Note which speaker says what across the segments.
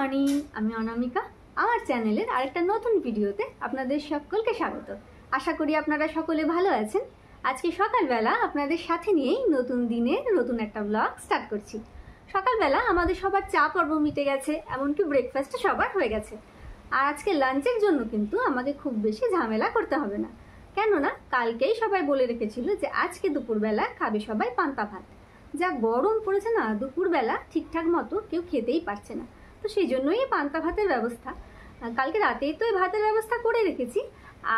Speaker 1: Morning, আমি অনামিকা। আমার চ্যানেলের আরেকটা নতুন ভিডিওতে আপনাদের সকলকে স্বাগত। আশা করি আপনারা সকলে ভালো আছেন। আজকে সকালবেলা আপনাদের সাথে নিয়েই নতুন দিনের নতুন একটা ব্লগ স্টার্ট করছি। সকালবেলা আমাদের সবার চা পর্ব মিটে গেছে, এমনকি ব্রেকফাস্ট সবার হয়ে গেছে। আর আজকে লাঞ্চের জন্য কিন্তু আমাকে খুব বেশি ঝামেলা করতে হবে না, কেননা কালকেই সবাই বলে রেখেছিল যে আজকে দুপুরবেলা খাবে সবাই পান্তা ভাত। যা গরম পড়েছে না, দুপুরবেলা ঠিকঠাক মতো কেউ খেতেই পারছে না, তো সেই জন্যই এই পান্তা ভাতের ব্যবস্থা। কালকে রাতেই তো এই ভাতের ব্যবস্থা করে রেখেছি,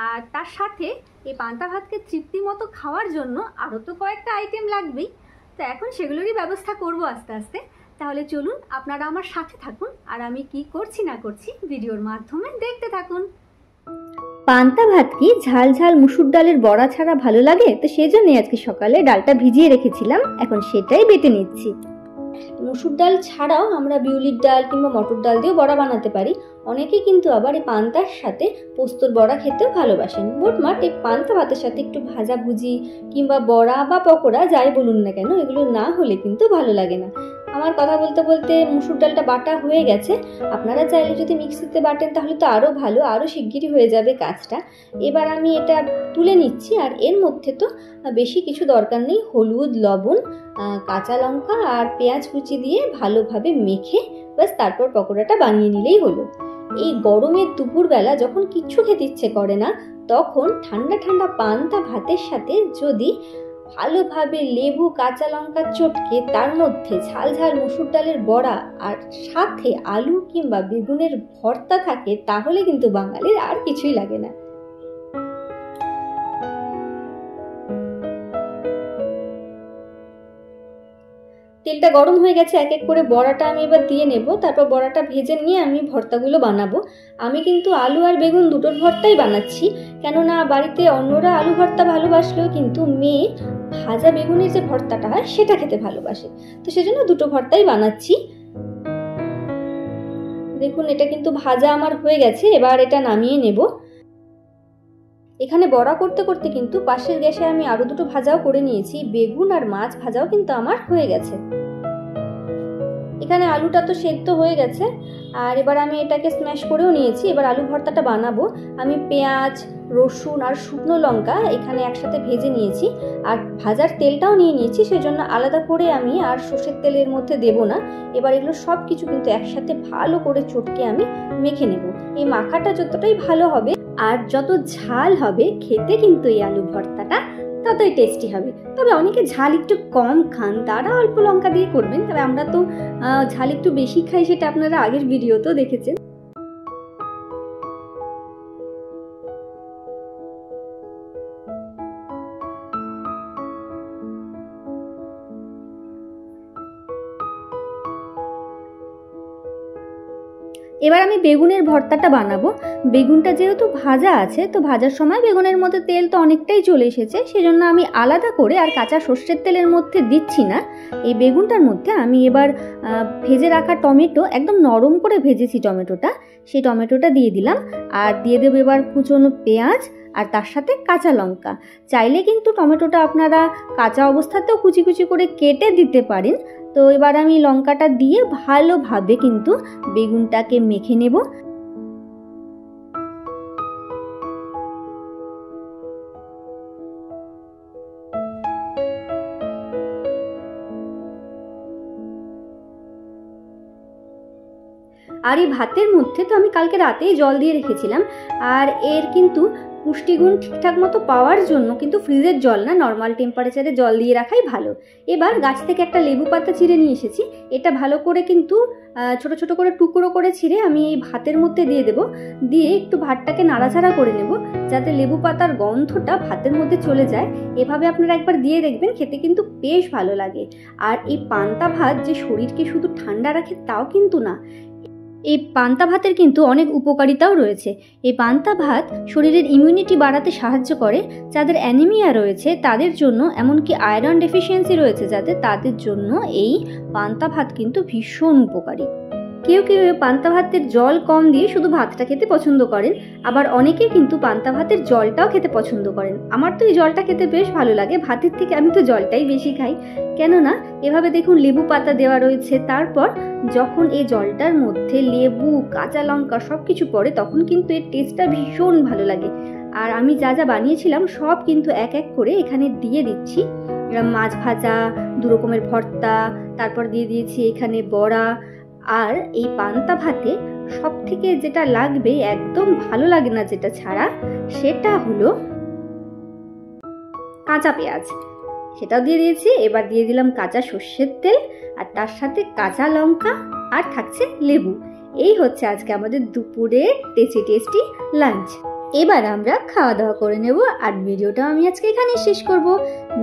Speaker 1: আর তার সাথে এই পান্তা ভাতকে তৃপ্তি মতো খাওয়ার জন্য আরও তো কয়েকটা আইটেম লাগবেই। তো এখন সেগুলোরই ব্যবস্থা করব আস্তে আস্তে। তাহলে চলুন আপনারা আমার সাথে থাকুন, আর আমি কি করছি না করছি ভিডিওর মাধ্যমে দেখতে থাকুন। পান্তা ভাত কি ঝাল ঝাল মুসুর ডালের বড়া ছাড়া ভালো লাগে? তো সেজন্যই আজকে সকালে ডালটা ভিজিয়ে রেখেছিলাম, এখন সেটাই বেটে নিচ্ছি। মুসুর ডাল ছাড়াও আমরা বিউলির ডাল কিংবা মটর ডাল দিয়েও বড়া বানাতে পারি। অনেকেই কিন্তু আবার এই পান্তার সাথে পোস্তর বড়া খেতেও ভালোবাসেন। মোটমাট এই পান্তা ভাতের সাথে একটু ভাজাভুজি কিংবা বড়া বা পকোড়া যাই বলুন না কেন, এগুলো না হলে কিন্তু ভালো লাগে না। আমার কথা বলতে বলতে মুসুর ডালটা বাটা হয়ে গেছে। আপনারা চাইলে যদি মিক্সিতে বাটেন তাহলে তো আরও ভালো, আরও শিগগিরই হয়ে যাবে কাজটা। এবার আমি এটা তুলে নিচ্ছি, আর এর মধ্যে তো বেশি কিছু দরকার নেই। হলুদ, লবণ, কাঁচা লঙ্কা আর পেঁয়াজ কুচি দিয়ে ভালোভাবে মেখে ব্যাস তারপর পকোড়াটা বানিয়ে নিলেই হলো। এই গরমের দুপুরবেলা যখন কিচ্ছু খেতে ইচ্ছে করে না, তখন ঠান্ডা ঠান্ডা পান্তা ভাতের সাথে যদি ভালোভাবে লেবু, কাঁচা লঙ্কা চটকে তার মধ্যে ঝাল ঝাল মুসুর ডালের বড়া আর সাথে আলু কিংবা বেগুনের ভর্তা থাকে, তাহলে কিন্তু বাঙালির আর কিছুই লাগে না। তেলটা গরম হয়ে গেছে, এক এক করে বড়াটা আমি এবার দিয়ে নেব। তারপর বড়াটা ভেজে নিয়ে আমি ভর্তাগুলো বানাবো। আমি কিন্তু আলু আর বেগুন দুটোর ভর্তাই বানাচ্ছি, কেননা বাড়িতে অন্যরা আলু ভর্তা ভালোবাসলেও কিন্তু মেয়ে ভাজা বেগুনের যে ভর্তাটা হয় সেটা খেতে ভালোবাসে, তো সেজন্য দুটো ভর্তাই বানাচ্ছি। দেখুন, এটা কিন্তু ভাজা আমার হয়ে গেছে, এবার এটা নামিয়ে নেব। এখানে বড়া করতে করতে কিন্তু পাশের গ্যাসে আমি আরো দুটো ভাজাও করে নিয়েছি। বেগুন আর মাছ ভাজাও কিন্তু আমার হয়ে গেছে। এখানে আলুটা তো সেদ্ধ হয়ে গেছে, আর এবার আমি এটাকে স্ম্যাশ করেও নিয়েছি। এবার আলু ভর্তাটা বানাবো। আমি পেঁয়াজ, রসুন আর শুকনো লঙ্কা এখানে একসাথে ভেজে নিয়েছি, আর ভাজার তেলটাও নিয়ে নিয়েছি, সেজন্য আলাদা করে আমি আর সর্ষের তেলের মধ্যে দেব না। এবার এগুলো সব কিছু কিন্তু একসাথে ভালো করে চটকে আমি মেখে নেব। এই মাখাটা যতটাই ভালো হবে আর যত ঝাল হবে, খেতে কিন্তু এই আলু ভর্তাটা ততই টেস্টি হবে। তবে অনেকে ঝাল একটু কম খান, তারা অল্প লঙ্কা দিয়ে করবেন। তবে আমরা তো ঝাল একটু বেশি খাই, সেটা আপনারা আগের ভিডিওতেও দেখেছেন। এবার আমি বেগুনের ভর্তাটা বানাবো। বেগুনটা যেহেতু ভাজা আছে, তো ভাজার সময় বেগুনের মধ্যে তেল তো অনেকটাই চলে এসেছে, সেজন্য আমি আলাদা করে আর কাঁচা সর্ষের তেলের মধ্যে দিচ্ছি না। এই বেগুনটার মধ্যে আমি এবার ভেজে রাখা টমেটো, একদম নরম করে ভেজেছি টমেটোটা, সেই টমেটোটা দিয়ে দিলাম। আর দিয়ে দেবো এবার কুচনো পেঁয়াজ আর তার সাথে কাঁচা লঙ্কা। চাইলে কিন্তু টমেটোটা আপনারা কাঁচা অবস্থাতেও কুচি কুচি করে কেটে দিতে পারেন। তো এবার আমি লঙ্কাটা দিয়ে ভালোভাবে কিন্তু বেগুনটাকে মেখে নেব। আর এই ভাতের মধ্যে তো আমি কালকে রাতেই জল দিয়ে রেখেছিলাম, আর এর কিন্তু পুষ্টিগুণ ঠিকঠাক মতো পাওয়ার জন্য কিন্তু ফ্রিজের জল না, নর্মাল টেম্পারেচারে জল দিয়ে রাখাই ভালো। এবার গাছ থেকে একটা লেবু পাতা ছিঁড়ে নিয়ে এসেছি। এটা ভালো করে কিন্তু ছোট ছোট করে টুকরো করে ছিঁড়ে আমি এই ভাতের মধ্যে দিয়ে দেব। দিয়ে একটু ভাতটাকে নাড়াচাড়া করে নেব, যাতে লেবু পাতার গন্ধটা ভাতের মধ্যে চলে যায়। এভাবে আপনারা একবার দিয়ে দেখবেন, খেতে কিন্তু বেশ ভালো লাগে। আর এই পান্তা ভাত যে শরীরকে শুধু ঠান্ডা রাখে তাও কিন্তু না, এই পান্তা ভাতের কিন্তু অনেক উপকারিতাও রয়েছে। এই পান্তা ভাত শরীরের ইমিউনিটি বাড়াতে সাহায্য করে। যাদের অ্যানিমিয়া রয়েছে তাদের জন্য, এমনকি আয়রন ডেফিসিয়েন্সি রয়েছে যাদের, তাদের জন্য এই পান্তা ভাত কিন্তু ভীষণ উপকারী। কেউ কেউ পান্তা ভাতের জল কম দিয়ে শুধু ভাতটা খেতে পছন্দ করেন, আবার অনেকে কিন্তু পান্তা ভাতের জলটাও খেতে পছন্দ করেন। আমার তো এই জলটা খেতে বেশ ভালো লাগে, ভাতের থেকে আমি তো জলটাই বেশি খাই। কেননা এভাবে দেখুন লেবু পাতা দেওয়া রয়েছে, তারপর যখন এই জলটার মধ্যে লেবু, কাঁচা লঙ্কা সব কিছু পড়ে তখন কিন্তু এর টেস্টটা ভীষণ ভালো লাগে। আর আমি যা যা বানিয়েছিলাম সব কিন্তু এক এক করে এখানে দিয়ে দিচ্ছি। মাছ ভাজা, 2 রকমের ভর্তা, তারপর দিয়ে দিয়েছি এখানে বড়া। আর এই পান্তা ভাতে সব থেকে যেটা লাগবে, একদম ভালো লাগে না যেটা ছাড়া, সেটা হলো কাঁচা পেঁয়াজ, সেটাও দিয়ে দিয়েছি। এবার দিয়ে দিলাম কাঁচা সর্ষের তেল, আর তার সাথে কাঁচা লঙ্কা, আর থাকছে লেবু। এই হচ্ছে আজকে আমাদের দুপুরের টেস্টি লাঞ্চ। এবার আমরা খাওয়া দাওয়া করে নেব, আর ভিডিওটা আমি আজকে এখানেই শেষ করব।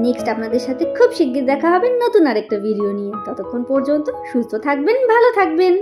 Speaker 1: নেক্সট আপনাদের সাথে খুব শিগগির দেখা হবে নতুন আরেকটা ভিডিও নিয়ে। ততক্ষণ পর্যন্ত সুস্থ থাকবেন, ভালো থাকবেন।